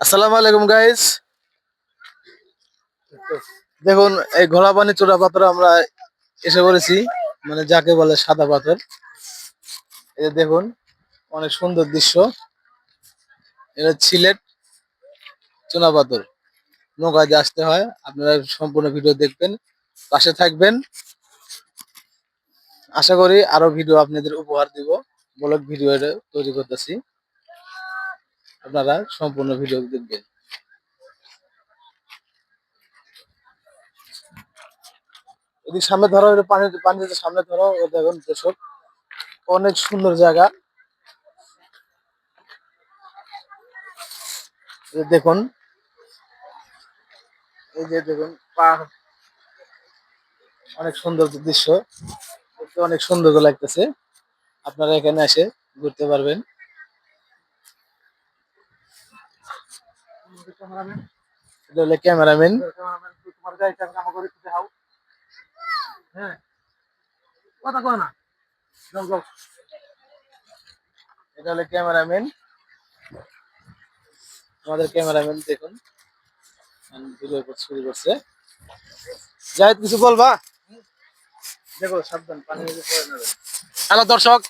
আসসালামু আলাইকুম গাইস। দেখুন এই ঘোড়া পানি চূড়া পাথর আমরা এসে পড়েছি, মানে যাকে বলে সাদা পাথর। এই যে দেখুন, অনেক সুন্দর দৃশ্য। এটা সিলেট চুনা পাথর, নৌকায় দিয়ে আসতে হয়। আপনারা সম্পূর্ণ ভিডিও দেখবেন, পাশে থাকবেন। আশা করি আরো ভিডিও আপনাদের উপহার দিব। ব্লগ ভিডিও এটা তৈরি করতেছি, আপনারা সম্পূর্ণ ভিডিও দেখবেন। এদিক সামনে ধরো, এটা পানি পানিতে সামনে ধরো। ও দেখুন দর্শক, অনেক সুন্দর জায়গা। এই যে দেখুন, এই যে দেখুন পাহাড়, অনেক সুন্দর দৃশ্য। দেখতে অনেক সুন্দর লাগতেছে। আপনারা এখানে এসে ঘুরতে পারবেন। এটা হলো ক্যামেরাম্যান। এটা হলো ক্যামেরাম্যান, আমাদের ক্যামেরাম্যান। দেখুন ভিডিও শুরু করছে। জাহিদ, কিছু বলবা? দেখো সাবধান, পানি পড়ে যাবে। হ্যালো দর্শক,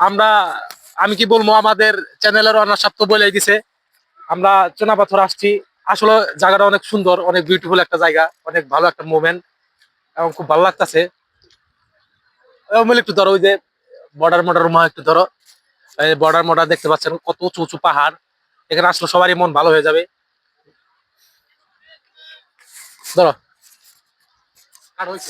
আমরা আমি কি বলবো, আমাদের চ্যানেলের অনার সাথে বলে দিছে আমরা চুনাপাথর আসছি। আসলে জায়গাটা অনেক সুন্দর, অনেক বিউটিফুল একটা জায়গা, অনেক ভালো একটা মোমেন্ট এবং খুব ভালো লাগতেছে। একটু ধরো, ওই যে বর্ডার মা একটু ধরো, এই বর্ডার দেখতে পাচ্ছেন, কত উঁচু উঁচু পাহাড়। এখানে আসলে সবারই মন ভালো হয়ে যাবে। ধরো আর হয়েছে